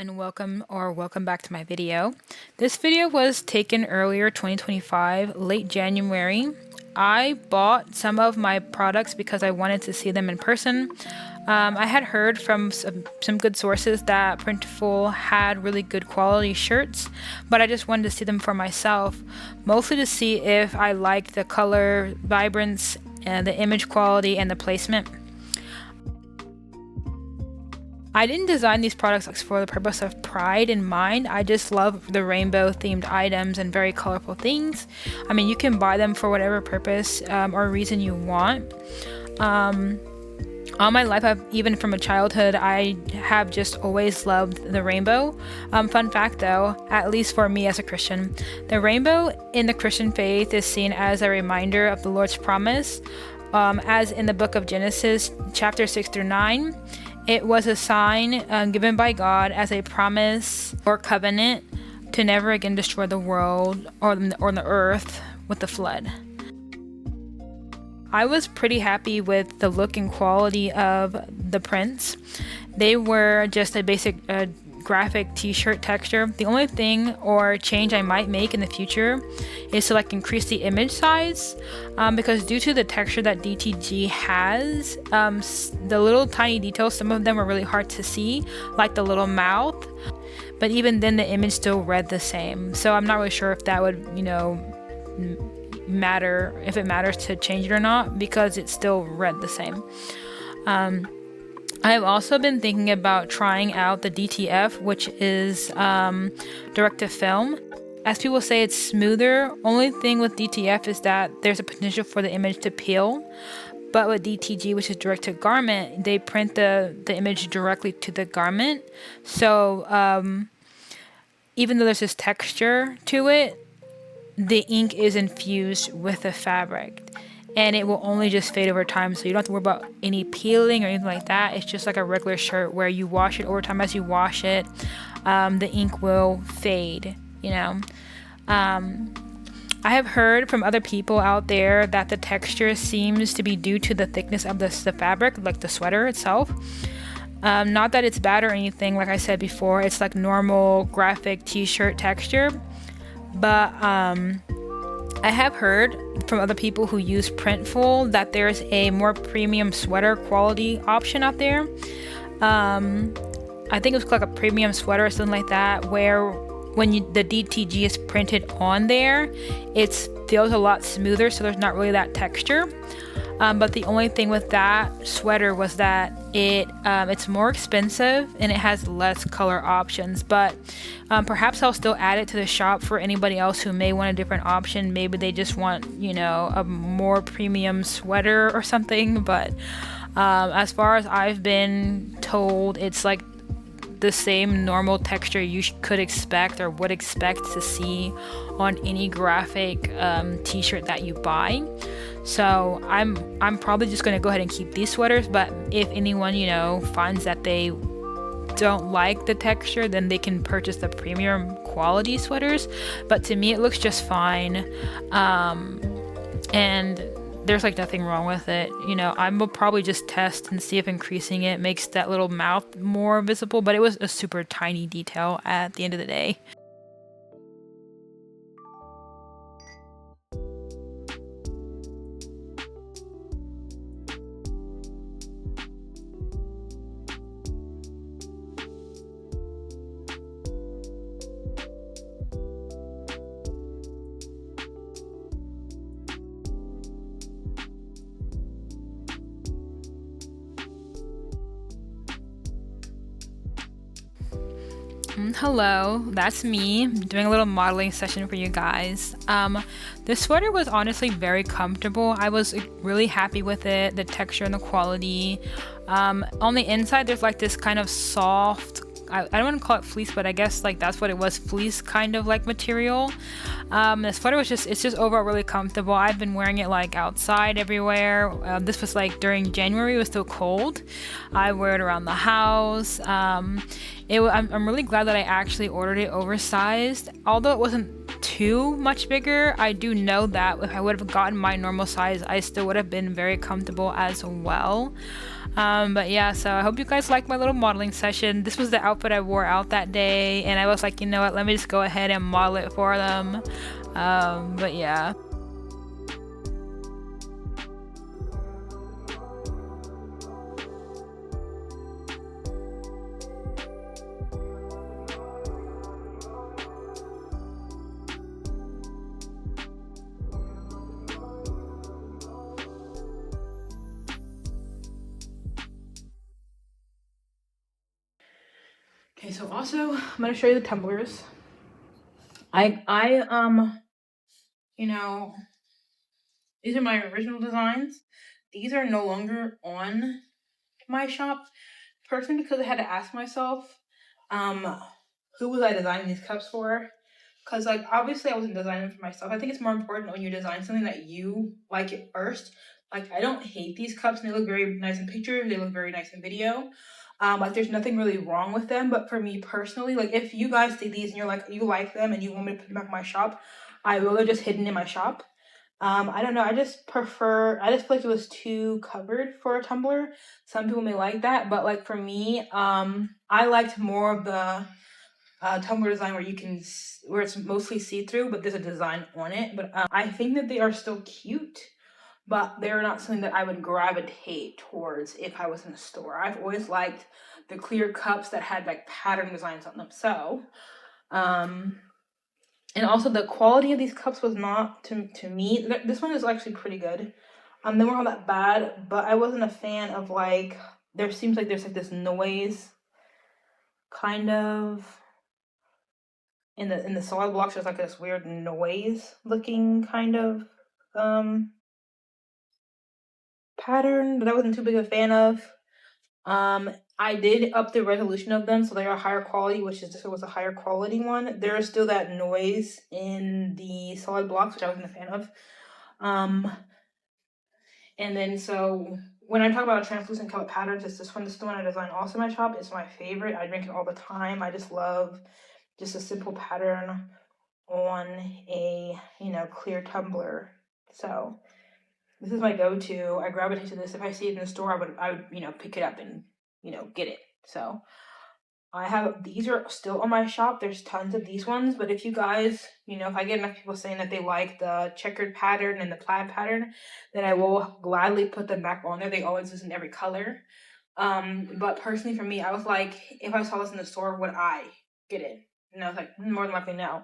and welcome back to my video. This video was taken earlier 2025, late January. I bought some of my products because I wanted to see them in person. I had heard from some good sources that Printful had really good quality shirts, but I just wanted to see them for myself, mostly to see if I liked the color vibrance and the image quality and the placement. I didn't design these products for the purpose of pride in mind. I just love the rainbow themed items and very colorful things. I mean, you can buy them for whatever purpose or reason you want. All my life, even from a childhood, I have just always loved the rainbow. Fun fact though, at least for me as a Christian, the rainbow in the Christian faith is seen as a reminder of the Lord's promise. As in the book of Genesis, chapter 6 through 9, it was a sign given by God as a promise or covenant to never again destroy the world or the earth with the flood. I was pretty happy with the look and quality of the prints. They were just a basic graphic t-shirt texture. The only thing or change I might make in the future is to increase the image size because due to the texture that DTG has, the little tiny details, some of them were really hard to see, like the little mouth, but even then the image still read the same. So I'm not really sure if that would, matter, if it matters to change it or not, because it still read the same. I've also been thinking about trying out the DTF, which is direct to film. As people say, it's smoother. Only thing with DTF is that there's a potential for the image to peel. But with DTG, which is direct to garment, they print the image directly to the garment. So even though there's this texture to it, the ink is infused with the fabric. And it will only just fade over time, so you don't have to worry about any peeling or anything like that. It's just like a regular shirt where you wash it over time. As you wash it, the ink will fade, I have heard from other people out there that the texture seems to be due to the thickness of the fabric, like the sweater itself. Not that it's bad or anything, like I said before, it's like normal graphic t-shirt texture. But I have heard from other people who use Printful that there's a more premium sweater quality option out there. I think it's like a premium sweater or something like that, where when the DTG is printed on there, it feels a lot smoother, so there's not really that texture. But the only thing with that sweater was that it's more expensive and it has less color options. But perhaps I'll still add it to the shop for anybody else who may want a different option. Maybe they just want, a more premium sweater or something. But as far as I've been told, it's like the same normal texture you could expect or would expect to see on any graphic t-shirt that you buy. So I'm probably just going to go ahead and keep these sweaters, but if anyone finds that they don't like the texture, then they can purchase the premium quality sweaters. But to me it looks just fine, and there's nothing wrong with it. I will probably just test and see if increasing it makes that little mouth more visible, but it was a super tiny detail at the end of the day. Hello, that's me doing a little modeling session for you guys. This sweater was honestly very comfortable. I was really happy with it, the texture and the quality. On the inside there's this kind of soft, I don't want to call it fleece, but I guess that's what it was, fleece kind of material. The sweater it's just overall really comfortable. I've been wearing it outside everywhere. This was during January, it was still cold. I wear it around the house. I'm really glad that I actually ordered it oversized, although it wasn't too much bigger. I do know that if I would have gotten my normal size, I still would have been very comfortable as well. But yeah, so I hope you guys like my little modeling session. This was the outfit I wore out that day, and I was like, you know what, let me just go ahead and model it for them. But yeah. Okay, so also I'm gonna show you the tumblers. You know, these are my original designs. These are no longer on my shop, personally, because I had to ask myself, who was I designing these cups for? Because, like, obviously I wasn't designing for myself. I think it's more important when you design something that you like it first. Like, I don't hate these cups, and they look very nice in pictures. They look very nice in video. Like, there's nothing really wrong with them. But for me personally, like, if you guys see these and you're like, you like them and you want me to put them back in my shop, I will. They're just hidden in my shop. I don't know. I just feel like it was too covered for a tumbler. Some people may like that, but like for me, I liked more of the tumbler design where it's mostly see-through, but there's a design on it. But I think that they are still cute, but they're not something that I would gravitate towards if I was in a store. I've always liked the clear cups that had like pattern designs on them. So, and also the quality of these cups was not to me. This one is actually pretty good. They weren't all that bad, but I wasn't a fan of like there seems like there's like this noise kind of in the solid blocks. There's like this weird noise looking kind of pattern that I wasn't too big a fan of. I did up the resolution of them so they are higher quality, which is this was a higher quality one. There is still that noise in the solid blocks, which I wasn't a fan of. And then so when I talk about translucent color patterns, it's this one. This is the one I designed also in my shop. It's my favorite. I drink it all the time. I just love just a simple pattern on a clear tumbler. So this is my go-to. I gravitate to this. If I see it in the store, I would pick it up and get it. So these are still on my shop. There's tons of these ones, but if you guys, if I get enough people saying that they like the checkered pattern and the plaid pattern, then I will gladly put them back on there. They always use in every color. But personally for me, I was like, if I saw this in the store, would I get it? And I was like, more than likely no.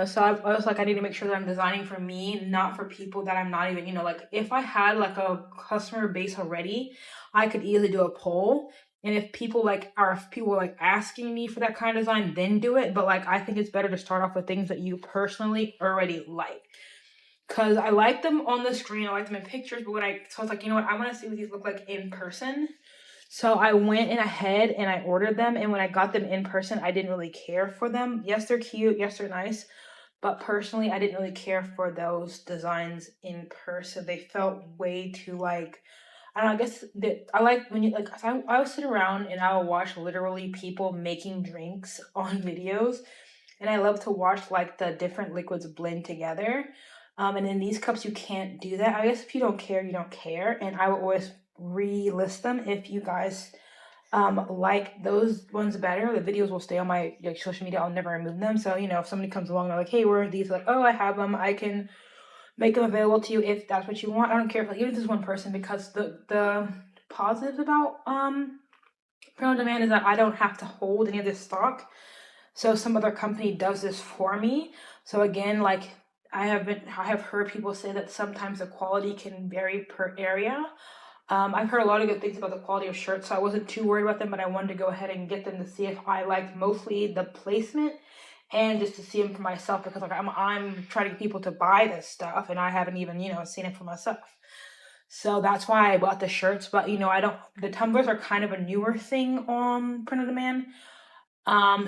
So I was like, I need to make sure that I'm designing for me, not for people that I'm not even, like if I had like a customer base already, I could easily do a poll. And if people like asking me for that kind of design, then do it. But like, I think it's better to start off with things that you personally already like. Cause I like them on the screen, I like them in pictures, but I was like, you know what, I want to see what these look like in person. So I went in ahead and I ordered them, and when I got them in person, I didn't really care for them. Yes, they're cute, yes, they're nice, but personally, I didn't really care for those designs in person. They felt way too like, I don't know, I guess that I like when you like, I would sit around and I would watch literally people making drinks on videos, and I love to watch like the different liquids blend together. And in these cups, you can't do that. I guess if you don't care, you don't care. And I will always relist them if you guys like those ones better. The videos will stay on my social media. I'll never remove them. So if somebody comes along and they're like, hey, where are these? Like, oh, I have them. I can make them available to you if that's what you want. I don't care if like even if this one person, because the positives about print on demand is that I don't have to hold any of this stock. So some other company does this for me. So again, like I have heard people say that sometimes the quality can vary per area. I've heard a lot of good things about the quality of shirts, so I wasn't too worried about them, but I wanted to go ahead and get them to see if I liked mostly the placement and just to see them for myself, because like I'm trying to get people to buy this stuff and I haven't even seen it for myself. So that's why I bought the shirts. But the tumblers are kind of a newer thing on print on demand.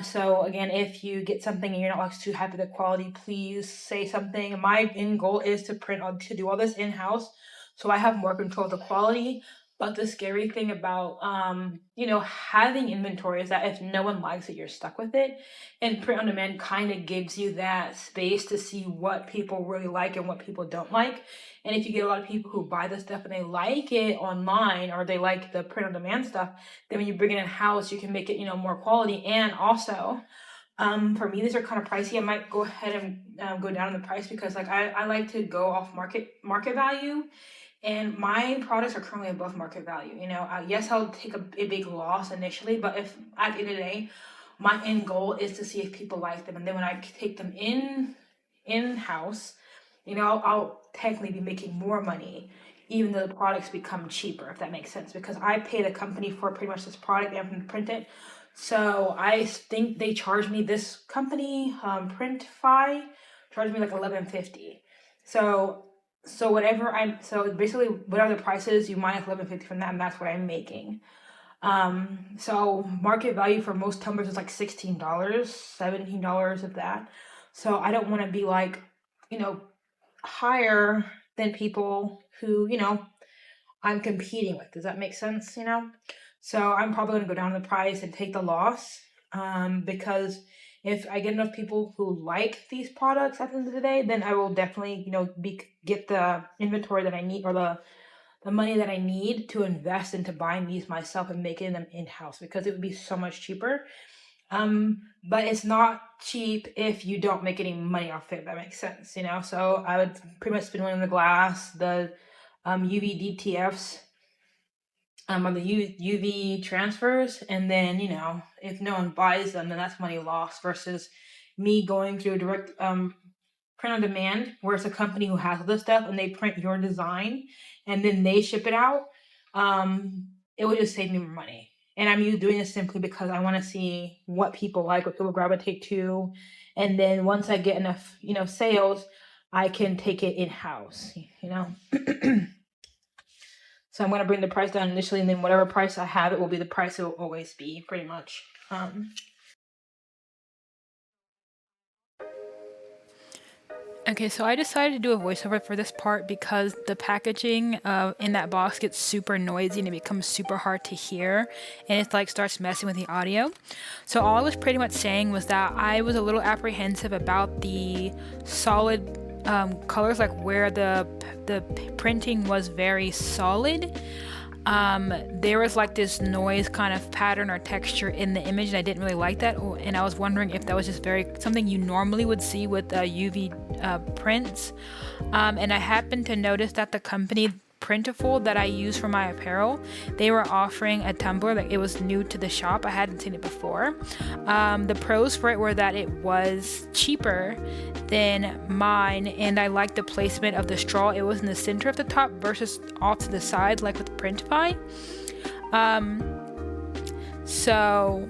So again, if you get something and you're not like too happy with the quality, please say something. My end goal is to do all this in-house, so I have more control of the quality. But the scary thing about having inventory is that if no one likes it, you're stuck with it. And print on demand kind of gives you that space to see what people really like and what people don't like. And if you get a lot of people who buy the stuff and they like it online, or they like the print on demand stuff, then when you bring it in house, you can make it more quality. And also, for me, these are kind of pricey. I might go ahead and go down in the price, because like I like to go off market value. And my products are currently above market value. Yes, I'll take a big loss initially, but if at the end of the day, my end goal is to see if people like them, and then when I take them in house, I'll technically be making more money, even though the products become cheaper, if that makes sense. Because I pay the company for pretty much this product, they have to print it. So I think they charge me, this company, Printfy, charge me like $11.50. So basically whatever the price is, you minus $11.50 from that, and that's what I'm making. So market value for most tumblers is like $16, $17 of that. So I don't want to be like, higher than people who, I'm competing with. Does that make sense? So I'm probably gonna go down the price and take the loss. Because if I get enough people who like these products at the end of the day, then I will definitely, get the inventory that I need, or the money that I need to invest into buying these myself and making them in-house, because it would be so much cheaper. But it's not cheap if you don't make any money off it, if that makes sense, So I would pretty much spend money on the glass, the UV DTFs, or the UV transfers, and then if no one buys them, then that's money lost, versus me going through a direct print on demand, where it's a company who has this stuff and they print your design and then they ship it out. It would just save me more money. And I'm doing this simply because I want to see what people like, what people gravitate to, and then once I get enough sales, I can take it in-house. So I'm going to bring the price down initially, and then whatever price I have, it will be the price it will always be, pretty much. Okay, so I decided to do a voiceover for this part because the packaging in that box gets super noisy and it becomes super hard to hear, and it like starts messing with the audio. So all I was pretty much saying was that I was a little apprehensive about the solid colors, like where the printing was very solid. There was like this noise kind of pattern or texture in the image, and I didn't really like that. And I was wondering if that was just something you normally would see with UV prints. And I happened to notice that the company Printiful that I use for my apparel, they were offering a tumbler. Like, it was new to the shop, I hadn't seen it before. The pros for it were that it was cheaper than mine, and I liked the placement of the straw. It was in the center of the top versus off to the side, like with Printify. So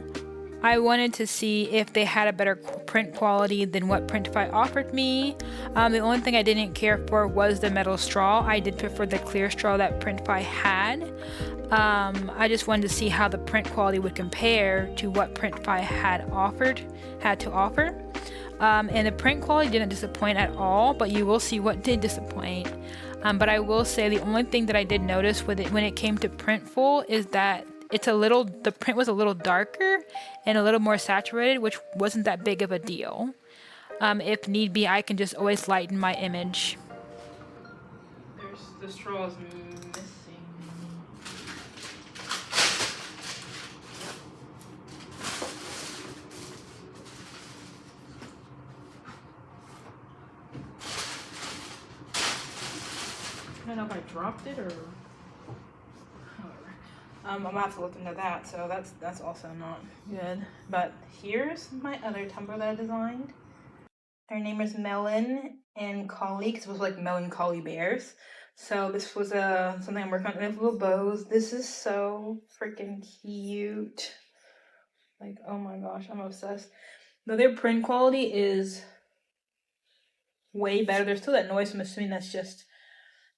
I wanted to see if they had a better print quality than what Printify offered me. The only thing I didn't care for was the metal straw. I did prefer the clear straw that Printify had. I just wanted to see how the print quality would compare to what Printify had to offer. And the print quality didn't disappoint at all, but you will see what did disappoint. But I will say the only thing that I did notice with it when it came to Printful is that the print was a little darker and a little more saturated, which wasn't that big of a deal. If need be, I can just always lighten my image. There's the straws missing. I don't know if I dropped it or I'm gonna have to look into that, so that's also not good. But here's my other tumbler that I designed. Her name is Melon and Collie, because it was like melancholy bears. So this was something I'm working on. They have little bows. This is so freaking cute. Like, oh my gosh, I'm obsessed. Though their print quality is way better. There's still that noise, so I'm assuming that's just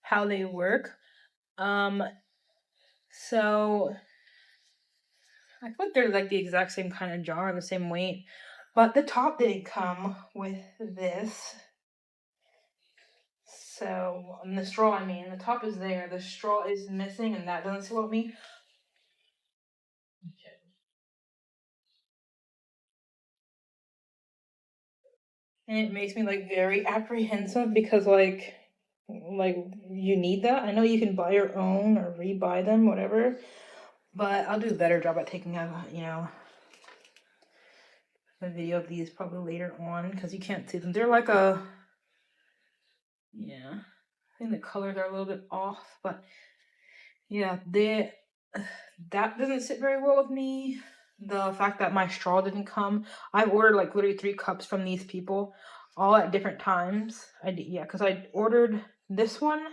how they work. So I feel like they're like the exact same kind of jar, the same weight. But the top didn't come with this. So, the straw, I mean, the top is there, the straw is missing, and that doesn't sit well with me. And it makes me like very apprehensive because like you need that. I know you can buy your own or rebuy them, whatever, but I'll do a better job at taking a a video of these probably later on because you can't see them. They're like a I think the colors are a little bit off, but yeah, that doesn't sit very well with me. The fact that my straw didn't come. I've ordered like literally 3 cups from these people, all at different times. Because I ordered this one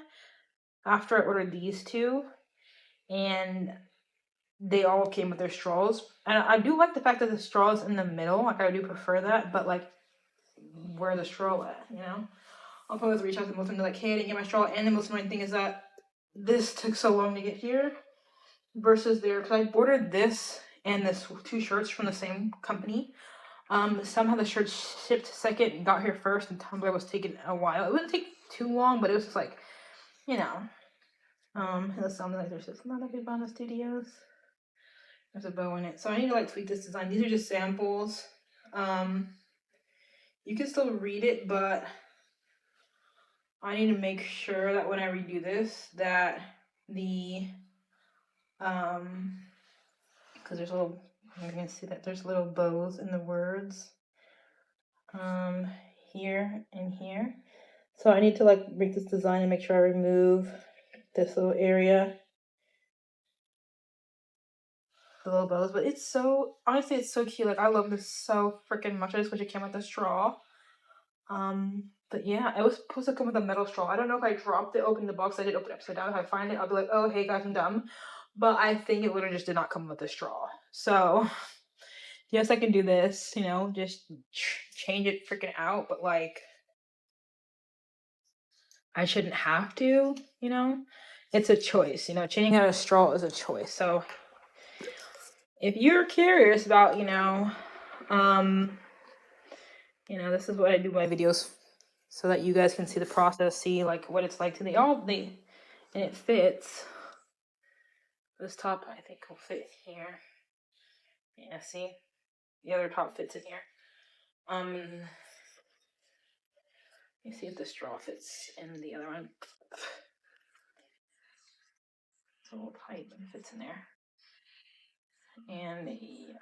after I ordered these two, and they all came with their straws. And I do like the fact that the straw is in the middle. Like I do prefer that, but like, where the straw at? I'll probably have to reach out to most of them like, hey, I didn't get my straw. And the most annoying thing is that this took so long to get here versus there, because I ordered this and this 2 shirts from the same company. Somehow the shirt shipped second and got here first, and Tumblr was taking a while. It wouldn't take too long, but it was just like, it was something like there's just not a big Bana Studios. There's a bow in it, so I need to like tweak this design. These are just samples. You can still read it, but I need to make sure that when I redo this, that the because there's little, you can see that there's little bows in the words here and here. So I need to like make this design and make sure I remove this little area, the little bows. But it's so, honestly, it's so cute. Like I love this so freaking much. I just wish it came with a straw. But yeah, it was supposed to come with a metal straw. I don't know if I dropped it, opened the box. I did open it upside down. If I find it, I'll be like, oh, hey guys, I'm dumb. But I think it literally just did not come with a straw. So yes, I can do this, just change it freaking out. But like, I shouldn't have to, It's a choice, changing out a straw is a choice. So if you're curious about, this is what I do my videos so that you guys can see the process, see like what it's like to and it fits. This top I think will fit here. Yeah, see? The other top fits in here. You see if the straw fits in the other one. It's a little tight, but it fits in there. And yeah.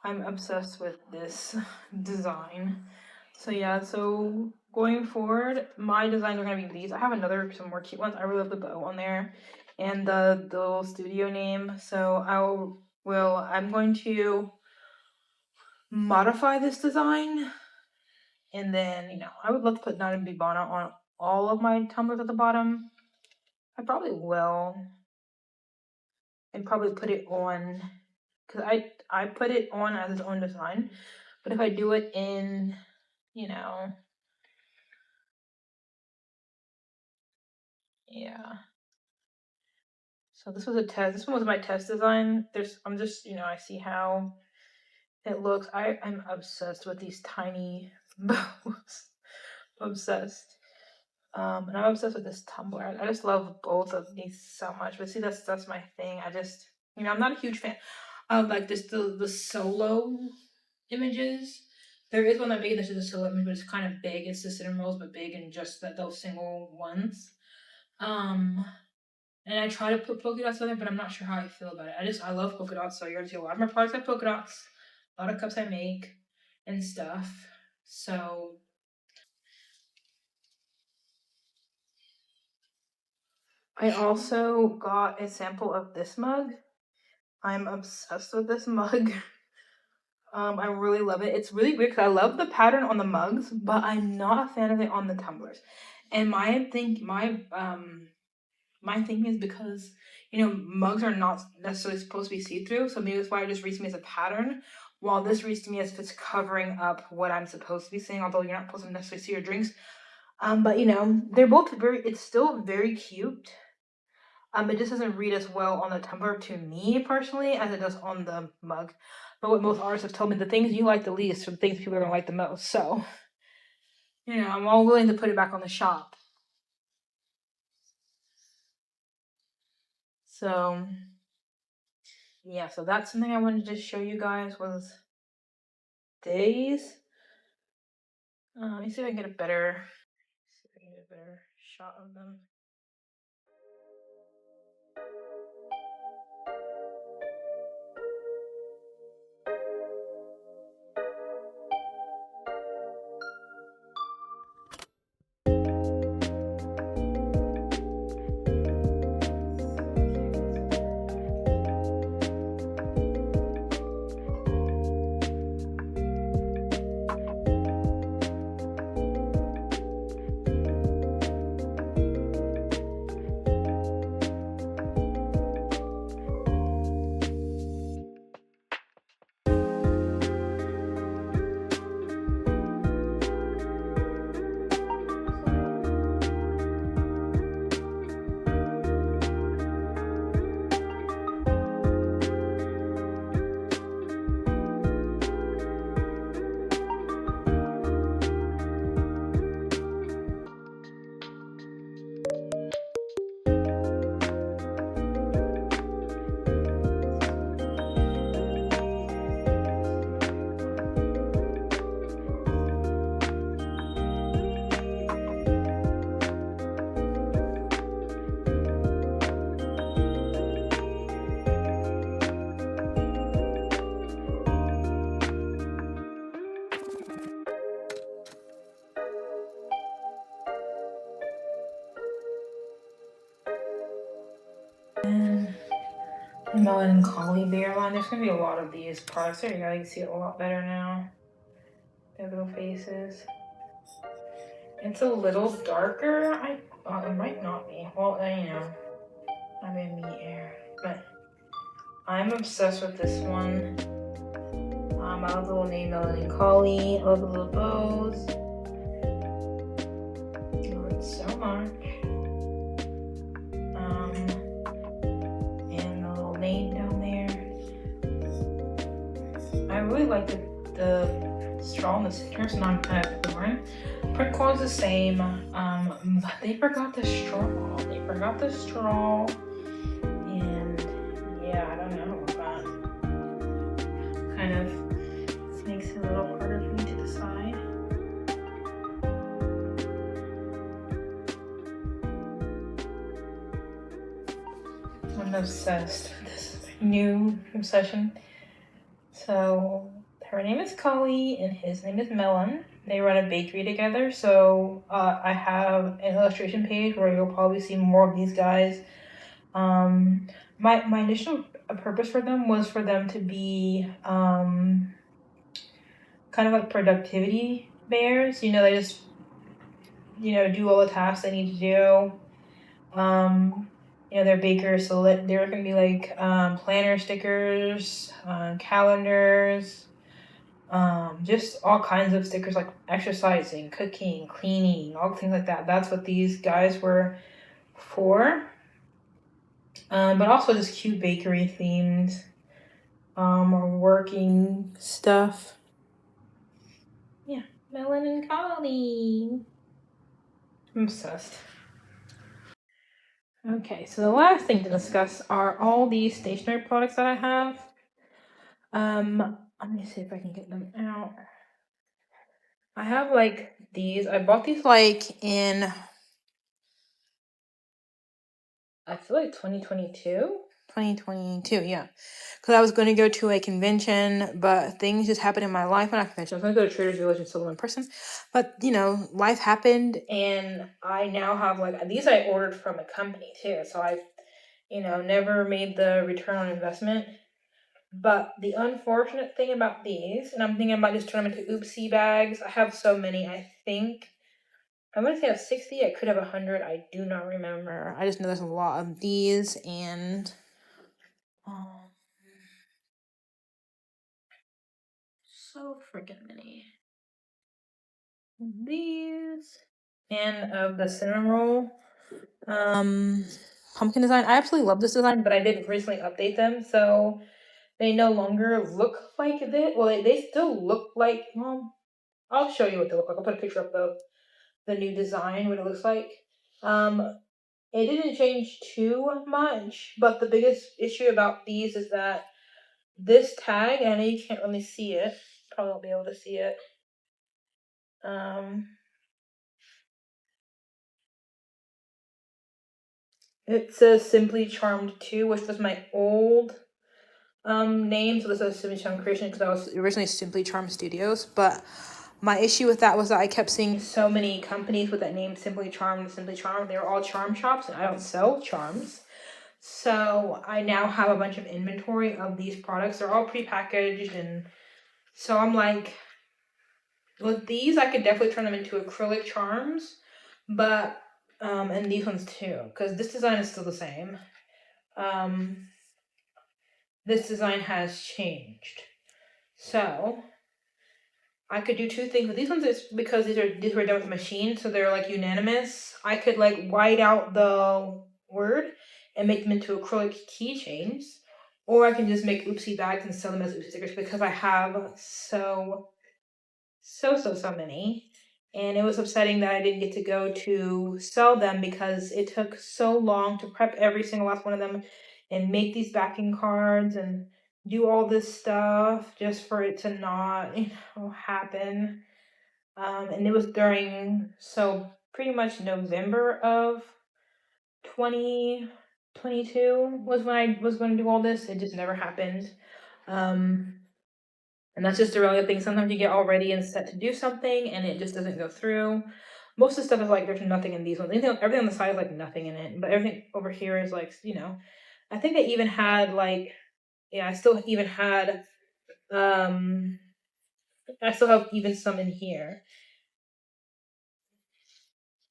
I'm obsessed with this design. So yeah, so going forward, my designs are gonna be these. I have some more cute ones. I really love the bow on there and the little studio name. So I'm going to modify this design, and then I would love to put Not in Bibana on all of my tumblers at the bottom. I probably will, and probably put it on because I put it on as its own design. But if I do it in yeah. So this was a test. This one was my test design. I'm just, I see how it looks. I'm obsessed with these tiny bows. Obsessed. And I'm obsessed with this tumbler. I just love both of these so much. But see, that's my thing. I just, I'm not a huge fan of like just the solo images. There is one that big that's just a solo image, but it's kind of big. It's the cinema but big and just those single ones. And I try to put polka dots on there, but I'm not sure how I feel about it. I love polka dots, so you're gonna see a lot of my products have polka dots, a lot of cups I make, and stuff. So I also got a sample of this mug. I'm obsessed with this mug. I really love it. It's really weird because I love the pattern on the mugs, but I'm not a fan of it on the tumblers. And my thing is because mugs are not necessarily supposed to be see-through, so maybe that's why it just reads to me as a pattern, while this reads to me as if it's covering up what I'm supposed to be seeing, although you're not supposed to necessarily see your drinks. But they're both it's still very cute. It just doesn't read as well on the tumbler to me personally as it does on the mug. But what most artists have told me, the things you like the least are the things people are gonna like the most. So you know, I'm all willing to put it back on the shop. So yeah, so that's something I wanted to show you guys was these. Let me see if I can get a better shot of them. And melancholy bear line. There's gonna be a lot of these products. There you go. You can see it a lot better now. Their little faces. It's a little darker. It might not be. Well, you know, I'm in meat air, but I'm obsessed with this one. I love the little name melancholy. I love the little bows. I love it so much. And the little name down there. I really like the straw in the center, so now I'm kind of boring. Printfy is the same, but they forgot the straw. And yeah, I don't know about that. Kind of makes it a little harder for me to decide. I'm obsessed with this new obsession. So her name is Kali and his name is Melon. They run a bakery together. So I have an illustration page where you'll probably see more of these guys. My initial purpose for them was for them to be kind of like productivity bears. You know, they just, you know, do all the tasks they need to do. You know, they're bakers, so they're gonna be like planner stickers, calendars, just all kinds of stickers like exercising, cooking, cleaning, all things like that. That's what these guys were for. But also just cute bakery themed, or working stuff. Yeah, Melon and Collie. I'm obsessed. Okay, so the last thing to discuss are all these stationery products that I have. Let me see if I can get them out. I have like these. I bought these like in, I feel like 2022. 2022, yeah. Because I was going to go to a convention, but things just happened in my life. Not a convention. I was going to go to Trader's Village and sell them in person. But, you know, life happened, and I now have like, these I ordered from a company too. So I've, you know, never made the return on investment. But the unfortunate thing about these, and I'm thinking about just turning them into oopsie bags. I have so many, I think. I'm going to say I have 60. I could have 100. I do not remember. I just know there's a lot of these, and so freaking many. These. And of the cinnamon roll. Pumpkin design. I absolutely love this design, but I did recently update them, so they no longer look like this. Well, they still look like, well, I'll show you what they look like. I'll put a picture up though the new design, what it looks like. It didn't change too much, but the biggest issue about these is that this tag, and I know you can't really see it, probably won't be able to see it. It says Simply Charmed 2, which was my old name. So this is Simply Charmed Creation because I was originally Simply Charmed Studios. But my issue with that was that I kept seeing so many companies with that name, Simply Charmed, Simply Charmed. They were all charm shops, and I don't sell charms. So I now have a bunch of inventory of these products. They're all prepackaged, and so I'm like, with these, I could definitely turn them into acrylic charms, but and these ones too, because this design is still the same. This design has changed, so I could do two things. But these ones is because these were done with a machine, so they're like unanimous. I could like white out the word and make them into acrylic keychains, or I can just make oopsie bags and sell them as oopsie stickers because I have so many. And it was upsetting that I didn't get to go to sell them because it took so long to prep every single last one of them and make these backing cards and do all this stuff just for it to not, happen. And it was during, so pretty much November of 2022 was when I was going to do all this. It just never happened. And that's just a really thing. Sometimes you get all ready and set to do something and it just doesn't go through. Most of the stuff is like there's nothing in these ones. Everything on the side is like nothing in it. But everything over here is like, I think I even had like, I still even had, I still have even some in here.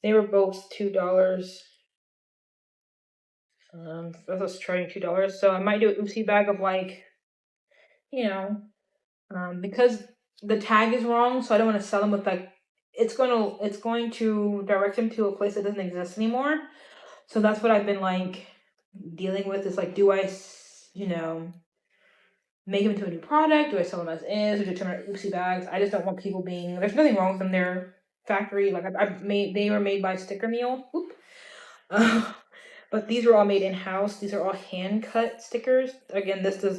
They were both $2. I was charging $2. So I might do an oopsie bag of like, because the tag is wrong, so I don't want to sell them with like it's going to direct them to a place that doesn't exist anymore. So that's what I've been like dealing with is like, do I, make them into a new product? Do I sell them as is or determine oopsie bags? I just don't want people being. There's nothing wrong with them. They're factory. Like they were made by Sticker Meal. But these were all made in house. These are all hand cut stickers. Again, these are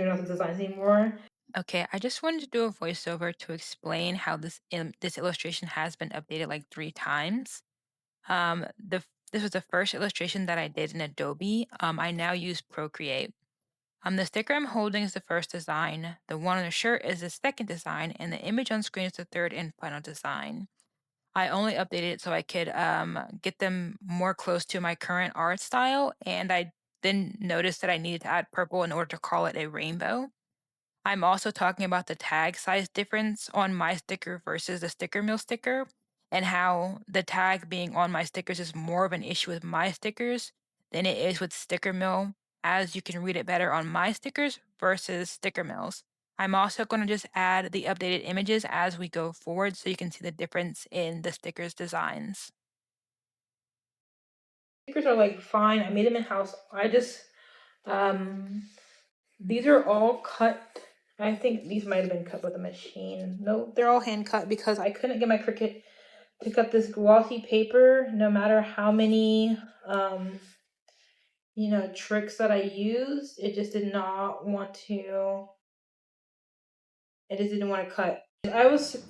not the designs anymore. Okay, I just wanted to do a voiceover to explain how this illustration has been updated like 3 times. This was the first illustration that I did in Adobe. I now use Procreate. The sticker I'm holding is the first design. The one on the shirt is the second design, and the image on screen is the third and final design. I only updated it so I could get them more close to my current art style, and I then noticed that I needed to add purple in order to call it a rainbow. I'm also talking about the tag size difference on my sticker versus the sticker mill sticker, and how the tag being on my stickers is more of an issue with my stickers than it is with sticker mill, as you can read it better on my stickers versus sticker mills. I'm also going to just add the updated images as we go forward so you can see the difference in the stickers designs. Stickers are like fine. I made them in house. These are all cut. I think these might have been cut with a machine. No, they're all hand cut because I couldn't get my Cricut to cut this glossy paper no matter how many tricks that I used. It just did not want to. It just didn't want to cut. I was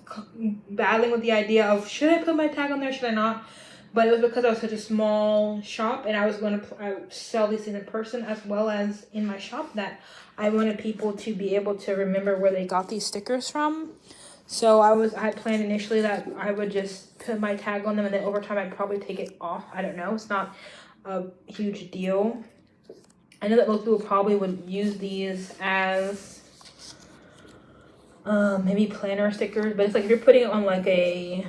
battling with the idea of should I put my tag on there, should I not? But it was because I was such a small shop and I was going to sell these things in person as well as in my shop that I wanted people to be able to remember where they got these stickers from. So I had planned initially that I would just put my tag on them and then over time I'd probably take it off. I don't know. It's not a huge deal. I know that most people probably would use these as maybe planner stickers, but it's like if you're putting it on like a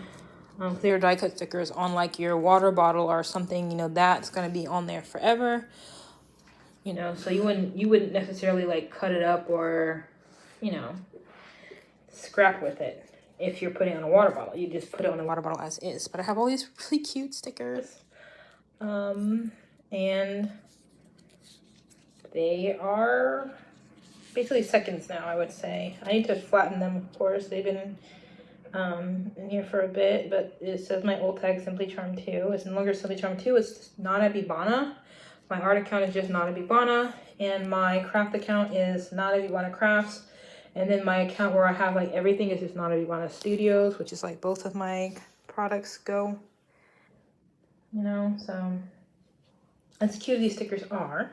clear die cut stickers on like your water bottle or something, that's gonna be on there forever. So you wouldn't necessarily like cut it up or, scrap with it if you're putting it on a water bottle. You just put it on the water bottle as is. But I have all these really cute stickers. And they are basically seconds now, I would say. I need to flatten them, of course. They've been in here for a bit, but it says my old tag Simply Charm 2. It's no longer Simply Charm 2, it's just Nana Bibana. My art account is just Nana Bibana, and my craft account is Nana Bibana Crafts. And then my account where I have like everything is just Nana Bibana Studios, which is like both of my products go. You know, so as cute as these stickers are,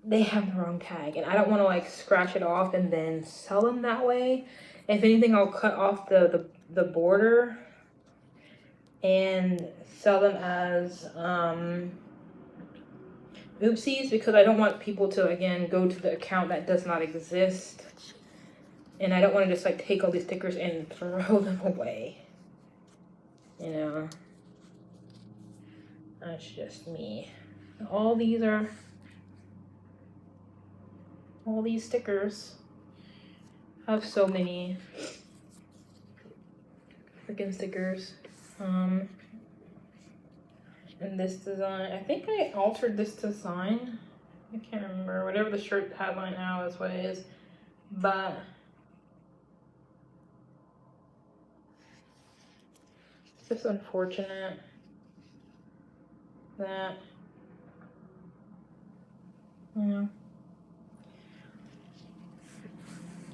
they have the wrong tag, and I don't want to like scratch it off and then sell them that way. If anything, I'll cut off the border and sell them as oopsies, because I don't want people to again go to the account that does not exist, and I don't want to just like take all these stickers and throw them away, you know. That's just me. All these stickers have so many freaking stickers. And this design, I think I altered this design. I can't remember. Whatever the shirt headline now is what it is. But it's just unfortunate that, you know,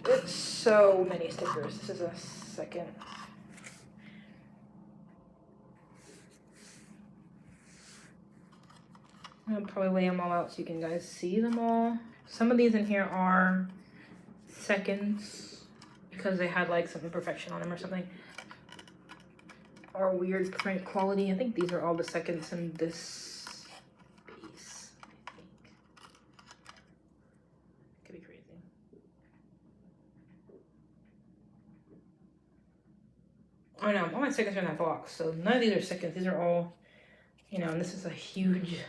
it's so many stickers. This is a second. I'll probably lay them all out so you can guys see them all. Some of these in here are seconds because they had like some imperfection on them or something, or weird print quality. I think these are all the seconds in this piece. I think could be crazy. Oh no, all my seconds are in that box, so none of these are seconds. These are all, you know, and this is a huge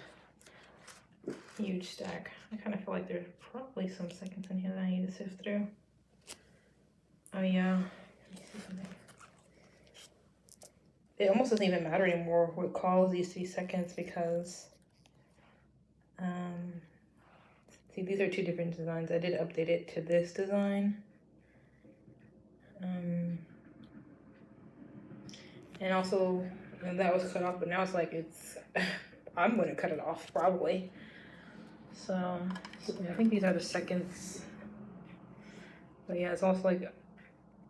stack. I kind of feel like there's probably some seconds in here that I need to sift through. Oh yeah, let me see something. It almost doesn't even matter anymore what calls these to be seconds, because see, these are two different designs. I did update it to this design. And also, that was cut off, but now it's like it's I'm gonna cut it off probably. So I think these are the seconds. But yeah, it's also like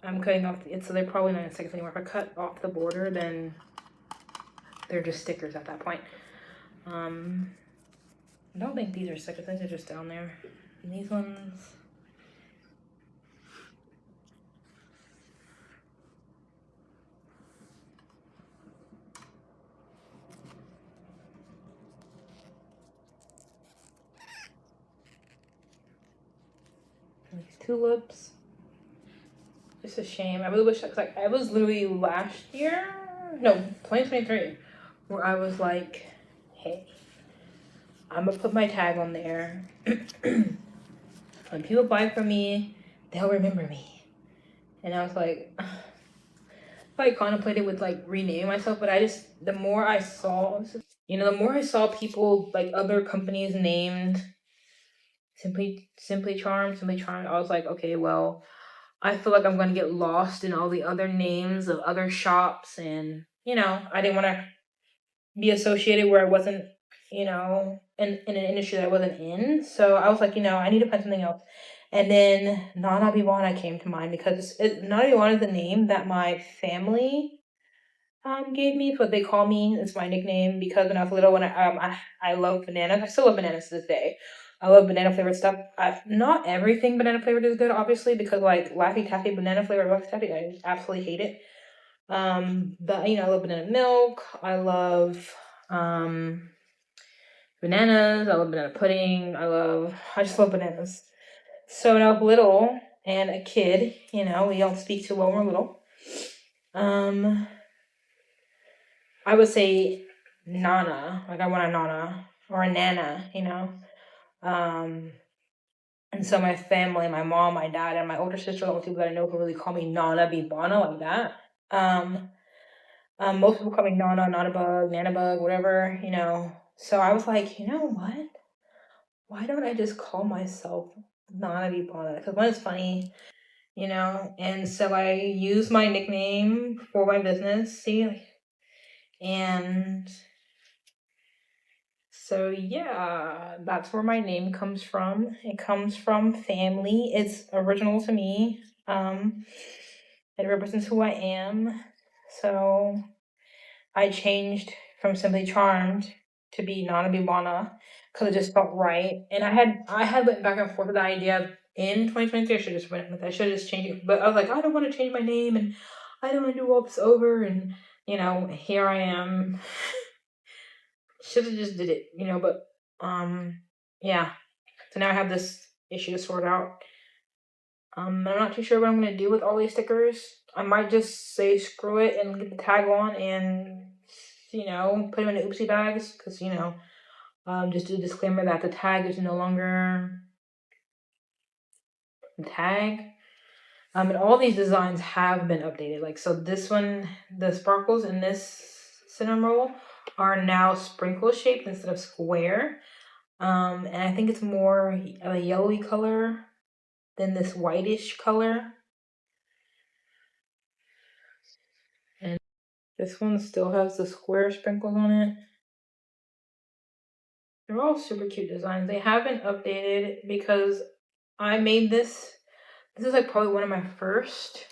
I'm cutting off it, so they're probably not in seconds anymore. If I cut off the border, then they're just stickers at that point. I don't think these are seconds. I think they're just down there. And these ones, these tulips. It's a shame. I really wish, like, I was literally last year, no, 2023, where I was like, hey, I'm gonna put my tag on there. When people buy from me, they'll remember me. And I was like, I contemplated with like renaming myself, but I just, the more I saw, you know, the more I saw people, like other companies named Simply Charm, I was like, okay, well, I feel like I'm gonna get lost in all the other names of other shops, and you know, I didn't want to be associated where I wasn't, you know, in an industry that I wasn't in. So I was like, you know, I need to find something else. And then Nana Bibana came to mind, because Nana Bibana is the name that my family gave me. It's what they call me. It's my nickname, because when I was little, when I love bananas. I still love bananas to this day. I love banana flavored stuff. Not everything banana flavored is good, obviously, because like Laffy Taffy banana flavored Laffy Taffy, I absolutely hate it. But you know, I love banana milk. I love bananas. I love banana pudding. I just love bananas. So when I was little and a kid, you know, we don't speak too well when we're little. I would say Nana, like I want a Nana or a Nana, you know. And so my family, my mom, my dad, and my older sister, the only people that I know who really call me Nana Bibana like that. Most people call me Nana, Nana Bug, Nana Bug, whatever, you know. So I was like, you know what? Why don't I just call myself Nana Bibana? Because one, it's funny, you know, and so I use my nickname for my business, see, and so yeah, that's where my name comes from. It comes from family. It's original to me. It represents who I am. So I changed from Simply Charmed to be Nana Bibana because it just felt right. And I had went back and forth with the idea in 2023. I should just went with. I should have just changed it, but I was like, I don't want to change my name, and I don't want to do all this over. And here I am. Should have just did it, But yeah. So now I have this issue to sort out. I'm not too sure what I'm gonna do with all these stickers. I might just say screw it and get the tag on and put them in the oopsie bags because just do a disclaimer that the tag is no longer the tag. And all these designs have been updated. Like so, this one, the sparkles in this cinnamon roll are now sprinkle shaped instead of square. And I think it's more of a yellowy color than this whitish color. And this one still has the square sprinkles on it. They're all super cute designs. They haven't updated because I made this. This is like probably one of my first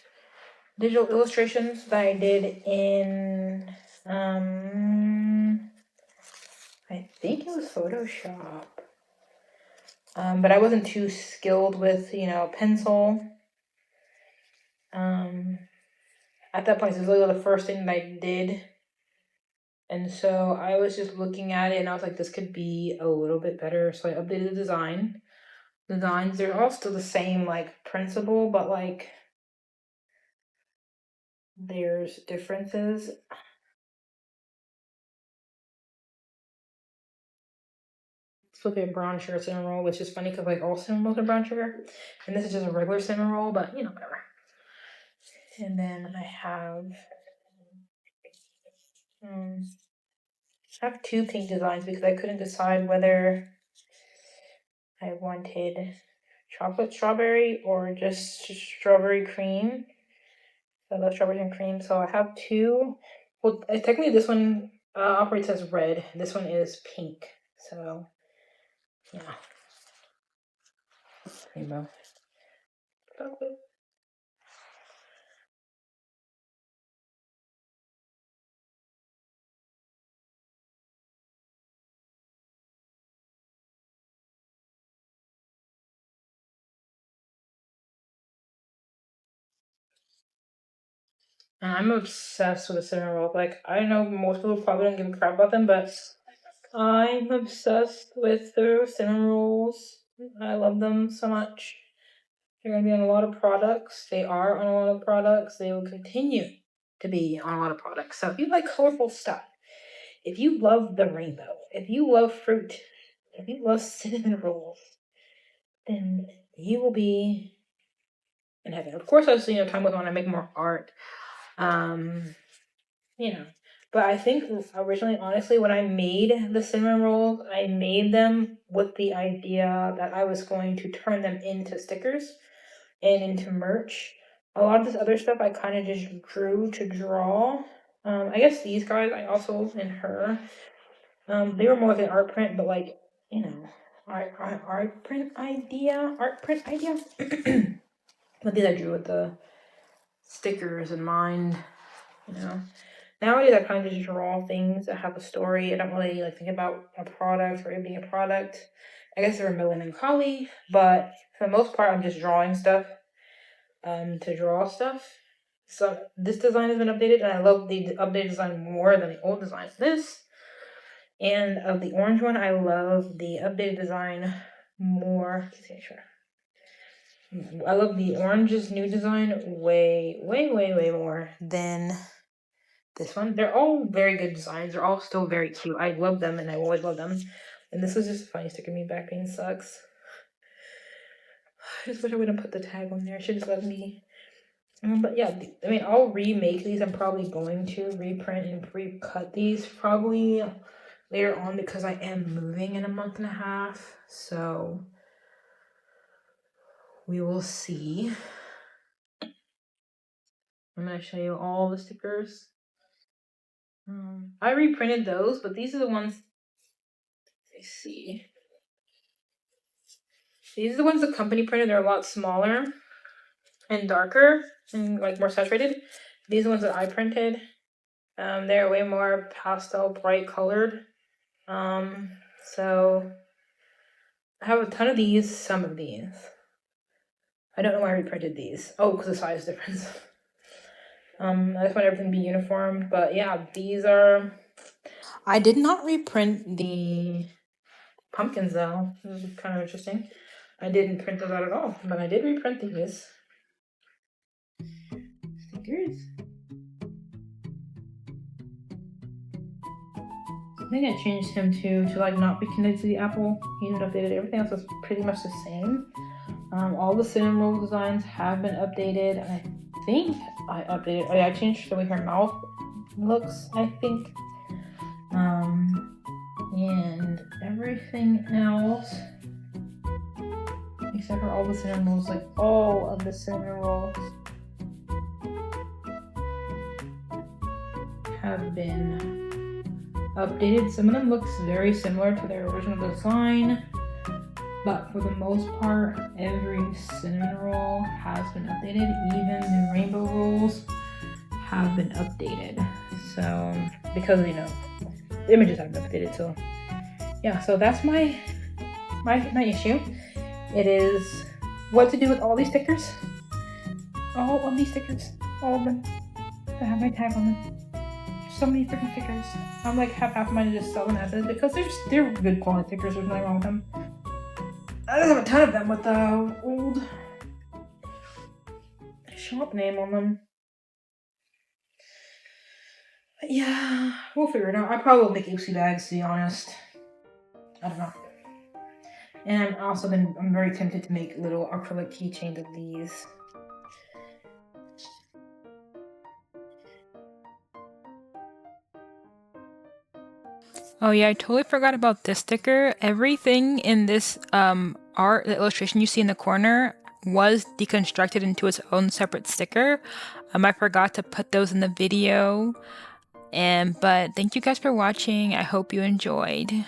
digital illustrations that I did in I think it was Photoshop. But I wasn't too skilled with, pencil. At that point, this was literally the first thing that I did. And so I was just looking at it and I was like, this could be a little bit better. So I updated the design. Designs, they're all still the same, like, principle, but, like, there's differences. Flipping brown sugar cinnamon roll, which is funny because, like, all cinnamon rolls are brown sugar. And this is just a regular cinnamon roll, but, whatever. And then I have two pink designs because I couldn't decide whether I wanted chocolate strawberry or just strawberry cream. I love strawberries and cream, so I have two. Well, technically this one operates as red. This one is pink. So, yeah. Rainbow. I'm obsessed with the cinnamon roll. Like, I know most people probably don't give a crap about them, but I'm obsessed with the cinnamon rolls. I love them so much. They're going to be on a lot of products. They are on a lot of products. They will continue to be on a lot of products. So if you like colorful stuff, if you love the rainbow, if you love fruit, if you love cinnamon rolls, then you will be in heaven. Of course, as time goes on, I make more art. But I think originally, honestly, when I made the cinnamon rolls, I made them with the idea that I was going to turn them into stickers and into merch. A lot of this other stuff I kind of just drew to draw. I guess these guys I also in her. They were more like an art print, but like art print idea. But these I drew with the stickers in mind. Nowadays I kind of just draw things that have a story. I don't really like think about a product or it being a product. I guess they're melancholy, but for the most part I'm just drawing stuff. To draw stuff. So this design has been updated, and I love the updated design more than the old design. This and of the orange one, I love the updated design more. I love the orange's new design way more than this one. They're all very good designs. They're all still very cute. I love them, and I always love them. And this is just a funny sticker. Me back pain sucks. I just wish I wouldn't put the tag on there. I should just let me. But yeah, I'll remake these. I'm probably going to reprint and recut these probably later on because I am moving in a month and a half. So we will see. I'm going to show you all the stickers. I reprinted those, but these are the ones. Let's see. These are the ones the company printed. They're a lot smaller and darker and like more saturated. These are the ones that I printed. They're way more pastel, bright colored. So I have a ton of these, some of these. I don't know why I reprinted these. Oh, because of size difference. I just want everything to be uniform. But yeah, these are... I did not reprint the pumpkins though. This is kind of interesting. I didn't print those out at all, but I did reprint these stickers. I think I changed him to like not be connected to the Apple. He didn't update everything else was pretty much the same. All the cinnamon roll designs have been updated. I think I updated. Oh yeah, I changed the way her mouth looks, I think. And everything else, except for all the cinnamon rolls, like all of the cinnamon rolls, have been updated. Some of them looks very similar to their original design, but for the most part, every cinnamon roll has been updated. Even the rainbow rolls have been updated. So, because you know, the images have been updated. So, yeah. So that's my issue. It is what to do with all these stickers. All of these stickers, all of them that have my tag on them. So many freaking stickers. I'm like half of mine to just sell them as is because they're good quality stickers. There's nothing wrong with them. I don't have a ton of them with the old shop name on them. But yeah, we'll figure it out. I probably will make oopsie bags, to be honest. I don't know. And I'm very tempted to make little acrylic keychains of these. Oh yeah, I totally forgot about this sticker. Everything in this art, the illustration you see in the corner, was deconstructed into its own separate sticker. I forgot to put those in the video. But thank you guys for watching. I hope you enjoyed.